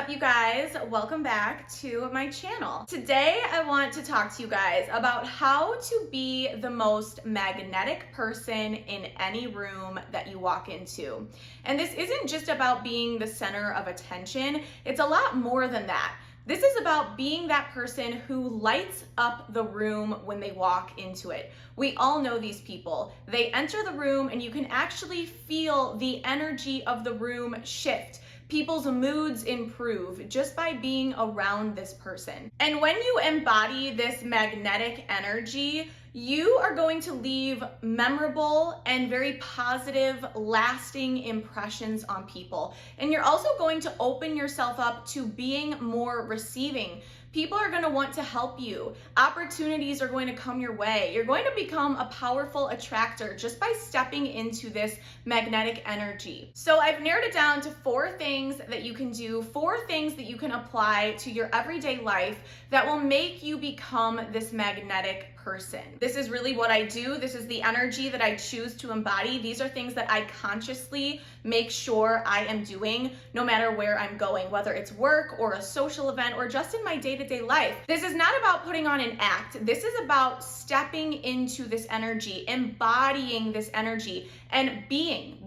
up, you guys? Welcome back to my channel. Today, I want to talk to you guys about how to be the most magnetic person in any room that you walk into. And this isn't just about being the center of attention, it's a lot more than that. This is about being that person who lights up the room when they walk into it. We all know these people. They enter the room and you can actually feel the energy of the room shift. People's moods improve just by being around this person. And when you embody this magnetic energy, you are going to leave memorable and very positive, lasting impressions on people. And you're also going to open yourself up to being more receiving. People are going to want to help you. Opportunities are going to come your way. You're going to become a powerful attractor just by stepping into this magnetic energy. So I've narrowed it down to 4 things that you can do, 4 things that you can apply to your everyday life that will make you become this magnetic person. This is really what I do. This is the energy that I choose to embody. These are things that I consciously make sure I am doing no matter where I'm going, whether it's work or a social event or just in my day-to-day life. This is not about putting on an act. This is about stepping into this energy, embodying this energy, and being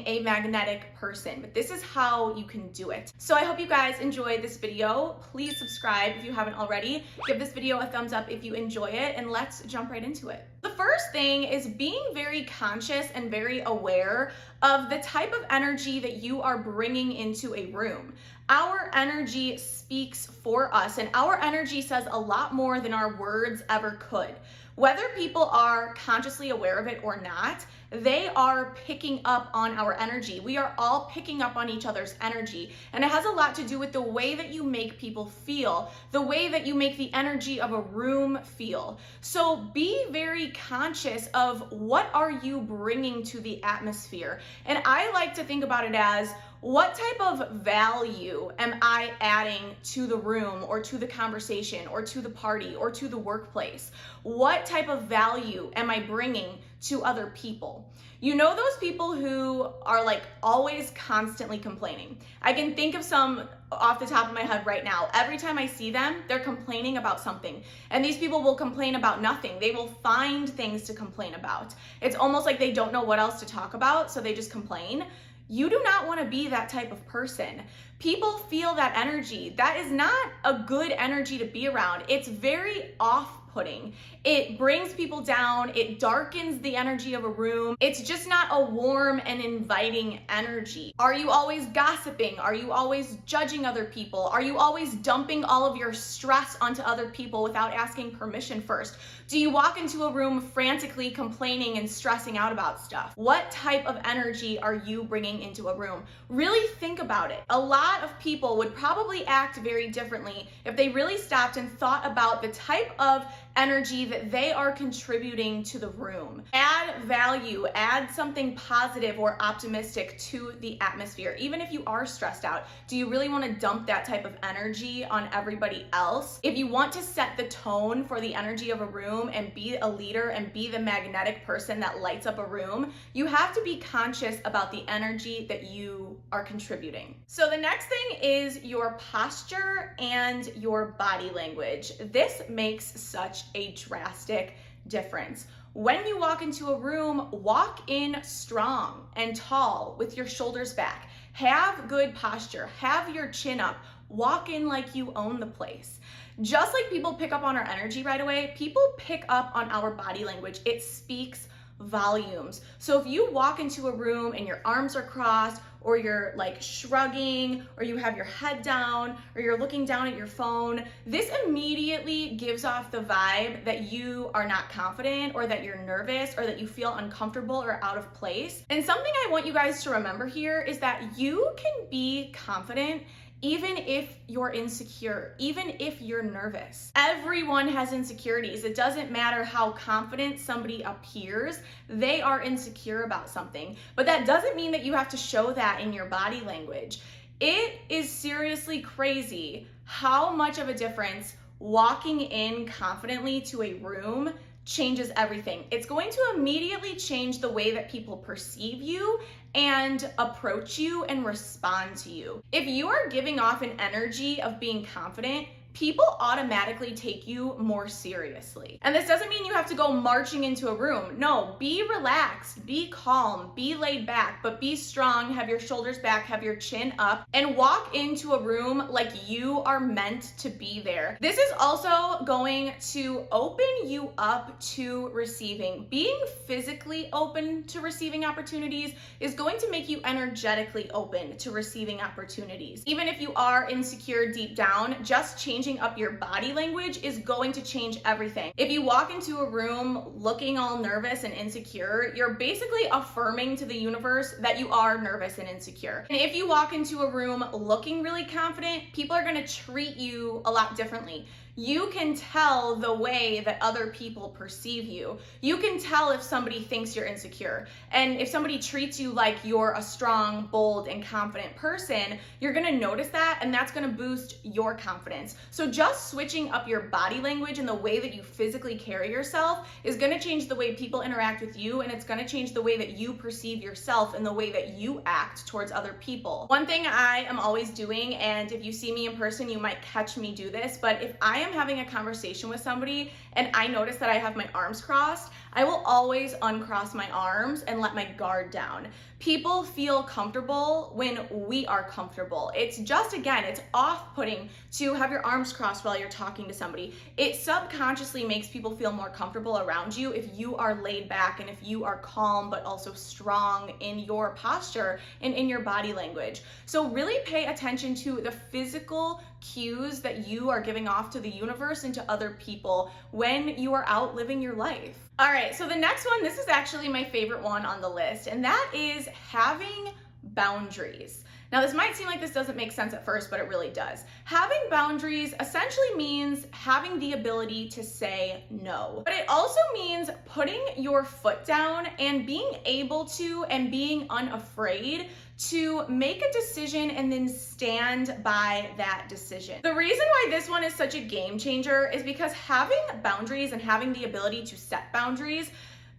a magnetic person. But this is how you can do it. So I hope you guys enjoyed this video. Please subscribe if you haven't already. Give this video a thumbs up if you enjoy it, and let's jump right into it. The first thing is being very conscious and very aware of the type of energy that you are bringing into a room. Our energy speaks for us, and our energy says a lot more than our words ever could. Whether people are consciously aware of it or not, they are picking up on our energy. We are all picking up on each other's energy. And it has a lot to do with the way that you make people feel, the way that you make the energy of a room feel. So be very conscious of what are you bringing to the atmosphere. And I like to think about it as, what type of value am I adding to the room or to the conversation or to the party or to the workplace? What type of value am I bringing to other people? You know those people who are like always constantly complaining. I can think of some off the top of my head right now. Every time I see them, they're complaining about something. And these people will complain about nothing. They will find things to complain about. It's almost like they don't know what else to talk about, so they just complain. You do not want to be that type of person. People feel that energy. That is not a good energy to be around. It's very off-putting. It brings people down. It darkens the energy of a room. It's just not a warm and inviting energy. Are you always gossiping? Are you always judging other people? Are you always dumping all of your stress onto other people without asking permission first? Do you walk into a room frantically complaining and stressing out about stuff? What type of energy are you bringing into a room? Really think about it. A lot of people would probably act very differently if they really stopped and thought about the type of energy that they are contributing to the room. Add value, add something positive or optimistic to the atmosphere. Even if you are stressed out, do you really want to dump that type of energy on everybody else? If you want to set the tone for the energy of a room and be a leader and be the magnetic person that lights up a room, you have to be conscious about the energy that you are contributing. So the next thing is your posture and your body language. This makes such a drastic difference. When you walk into a room, walk in strong and tall with your shoulders back. Have good posture. Have your chin up. Walk in like you own the place. Just like people pick up on our energy right away, people pick up on our body language. It speaks volumes. So if you walk into a room and your arms are crossed, or you're like shrugging, or you have your head down, or you're looking down at your phone, this immediately gives off the vibe that you are not confident, or that you're nervous, or that you feel uncomfortable or out of place. And something I want you guys to remember here is that you can be confident even if you're insecure, even if you're nervous. Everyone has insecurities. It doesn't matter how confident somebody appears, they are insecure about something. But that doesn't mean that you have to show that in your body language. It is seriously crazy how much of a difference walking in confidently to a room changes everything. It's going to immediately change the way that people perceive you and approach you and respond to you. If you are giving off an energy of being confident, people automatically take you more seriously. And this doesn't mean you have to go marching into a room. No, be relaxed, be calm, be laid back, but be strong, have your shoulders back, have your chin up, and walk into a room like you are meant to be there. This is also going to open you up to receiving. Being physically open to receiving opportunities is going to make you energetically open to receiving opportunities. Even if you are insecure deep down, just changing up your body language is going to change everything. If you walk into a room looking all nervous and insecure, you're basically affirming to the universe that you are nervous and insecure. And if you walk into a room looking really confident, people are going to treat you a lot differently. You can tell the way that other people perceive you. You can tell if somebody thinks you're insecure. And if somebody treats you like you're a strong, bold, and confident person, you're gonna notice that, and that's gonna boost your confidence. So just switching up your body language and the way that you physically carry yourself is gonna change the way people interact with you, and it's gonna change the way that you perceive yourself and the way that you act towards other people. One thing I am always doing, and if you see me in person, you might catch me do this, but if I am having a conversation with somebody and I notice that I have my arms crossed, I will always uncross my arms and let my guard down. People feel comfortable when we are comfortable. It's just, again, it's off-putting to have your arms crossed while you're talking to somebody. It subconsciously makes people feel more comfortable around you if you are laid back and if you are calm but also strong in your posture and in your body language. So really pay attention to the physical cues that you are giving off to the universe and to other people when you are out living your life. All right, so the next one, this is actually my favorite one on the list, and that is having boundaries. Now, this might seem like this doesn't make sense at first, but it really does. Having boundaries essentially means having the ability to say no. But it also means putting your foot down and being able to and being unafraid to make a decision and then stand by that decision. The reason why this one is such a game changer is because having boundaries and having the ability to set boundaries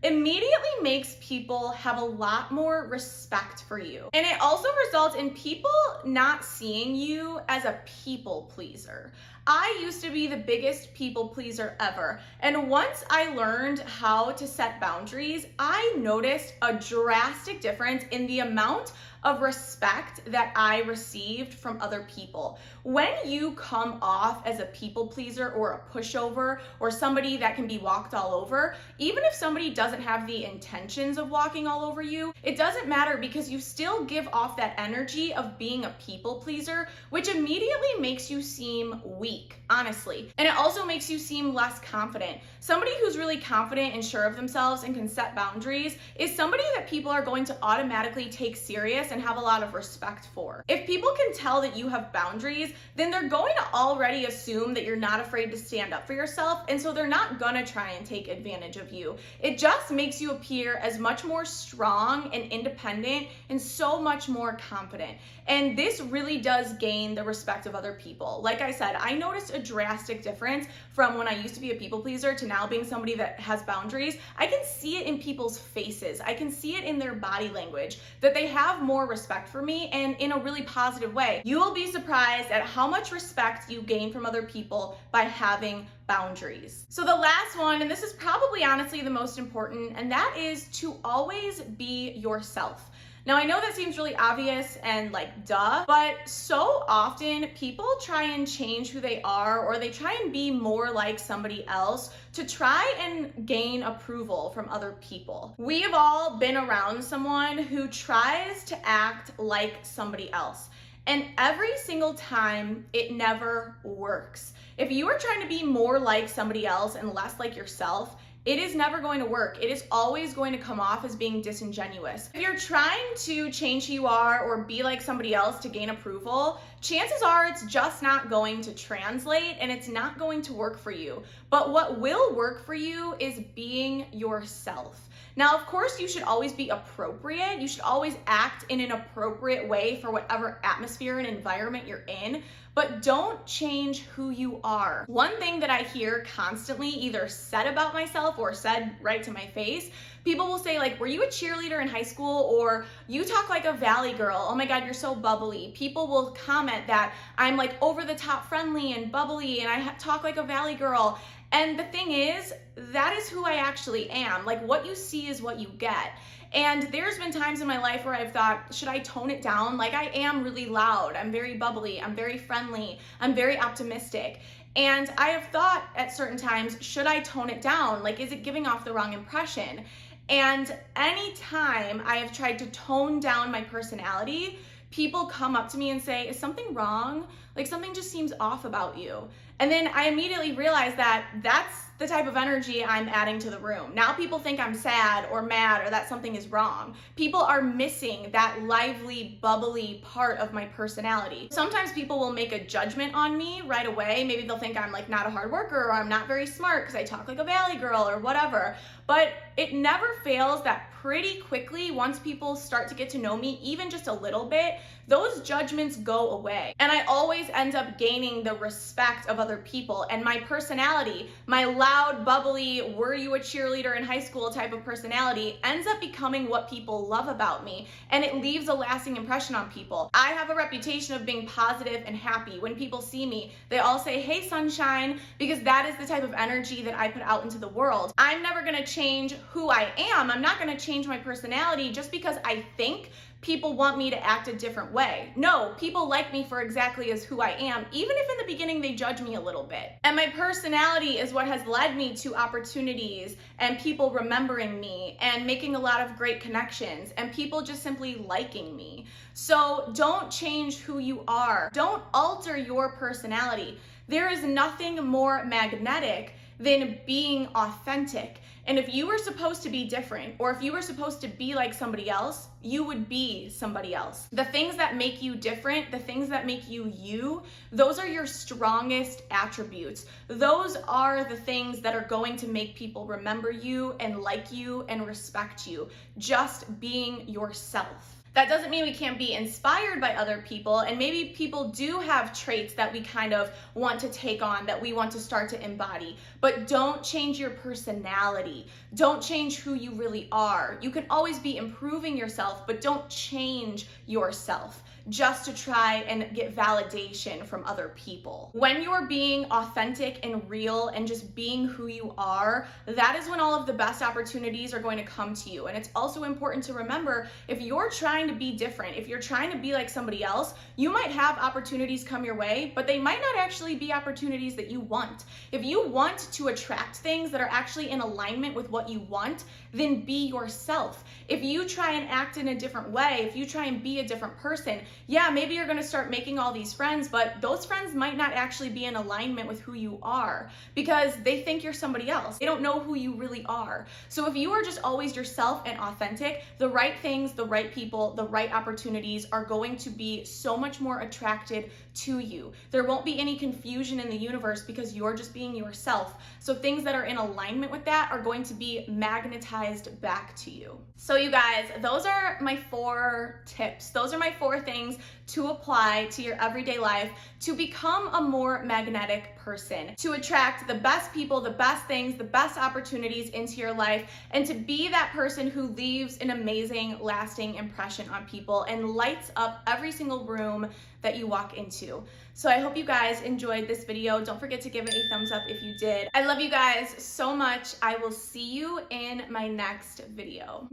immediately makes people have a lot more respect for you. And it also results in people not seeing you as a people pleaser. I used to be the biggest people pleaser ever. And once I learned how to set boundaries, I noticed a drastic difference in the amount of respect that I received from other people. When you come off as a people pleaser or a pushover or somebody that can be walked all over, even if somebody doesn't have the intentions of walking all over you, it doesn't matter because you still give off that energy of being a people pleaser, which immediately makes you seem weak, honestly. And it also makes you seem less confident. Somebody who's really confident and sure of themselves and can set boundaries is somebody that people are going to automatically take serious and have a lot of respect for. If people can tell that you have boundaries, then they're going to already assume that you're not afraid to stand up for yourself, and so they're not gonna try and take advantage of you. It just makes you appear as much more strong and independent and so much more confident. And this really does gain the respect of other people. Like I said, I noticed a drastic difference from when I used to be a people pleaser to now being somebody that has boundaries. I can see it in people's faces. I can see it in their body language, that they have more respect for me, and in a really positive way. You will be surprised at how much respect you gain from other people by having boundaries. So the last one, and this is probably honestly the most important, and that is to always be yourself. Now, I know that seems really obvious and like duh, but so often people try and change who they are, or they try and be more like somebody else to try and gain approval from other people. We have all been around someone who tries to act like somebody else, and every single time it never works. If you are trying to be more like somebody else and less like yourself, it is never going to work. It is always going to come off as being disingenuous. If you're trying to change who you are or be like somebody else to gain approval, chances are it's just not going to translate and it's not going to work for you. But what will work for you is being yourself. Now, of course, you should always be appropriate. You should always act in an appropriate way for whatever atmosphere and environment you're in, but don't change who you are. One thing that I hear constantly either said about myself or said right to my face, people will say like, were you a cheerleader in high school? Or you talk like a valley girl. Oh my God, you're so bubbly. People will comment that I'm like over the top friendly and bubbly and I talk like a valley girl. And the thing is, that is who I actually am. Like what you see is what you get. And there's been times in my life where I've thought, should I tone it down? Like I am really loud, I'm very bubbly, I'm very friendly, I'm very optimistic. And I have thought at certain times, should I tone it down? Like, is it giving off the wrong impression? And anytime I have tried to tone down my personality, people come up to me and say, is something wrong? Like something just seems off about you. And then I immediately realize that that's the type of energy I'm adding to the room. Now people think I'm sad or mad or that something is wrong. People are missing that lively, bubbly part of my personality. Sometimes people will make a judgment on me right away. Maybe they'll think I'm like not a hard worker or I'm not very smart because I talk like a valley girl or whatever. But it never fails that pretty quickly, once people start to get to know me, even just a little bit, those judgments go away. And I always end up gaining the respect of other people. And my personality, my loud, bubbly, were you a cheerleader in high school type of personality ends up becoming what people love about me. And it leaves a lasting impression on people. I have a reputation of being positive and happy. When people see me, they all say, hey, sunshine, because that is the type of energy that I put out into the world. I'm never gonna change who I am. I'm not gonna change my personality just because I think people want me to act a different way. No, people like me for exactly as who I am, even if in the beginning they judge me a little bit. And my personality is what has led me to opportunities and people remembering me and making a lot of great connections and people just simply liking me. So don't change who you are. Don't alter your personality. There is nothing more magnetic than being authentic. And if you were supposed to be different, or if you were supposed to be like somebody else, you would be somebody else. The things that make you different, the things that make you you, those are your strongest attributes. Those are the things that are going to make people remember you and like you and respect you. Just being yourself. That doesn't mean we can't be inspired by other people, and maybe people do have traits that we kind of want to take on, that we want to start to embody, but don't change your personality. Don't change who you really are. You can always be improving yourself, but don't change yourself just to try and get validation from other people. When you're being authentic and real and just being who you are, that is when all of the best opportunities are going to come to you. And it's also important to remember, if you're trying to be different, if you're trying to be like somebody else, you might have opportunities come your way, but they might not actually be opportunities that you want. If you want to attract things that are actually in alignment with what you want, then be yourself. If you try and act in a different way, if you try and be a different person, yeah, maybe you're gonna start making all these friends, but those friends might not actually be in alignment with who you are because they think you're somebody else. They don't know who you really are. So if you are just always yourself and authentic, the right things, the right people, the right opportunities are going to be so much more attracted to you. There won't be any confusion in the universe because you're just being yourself. So things that are in alignment with that are going to be magnetized back to you. So you guys, those are my 4 tips. Those are my 4 things to apply to your everyday life to become a more magnetic person, to attract the best people, the best things, the best opportunities into your life, and to be that person who leaves an amazing, lasting impression on people and lights up every single room that you walk into. So I hope you guys enjoyed this video. Don't forget to give it a thumbs up if you did. I love you guys so much. I will see you in my next video.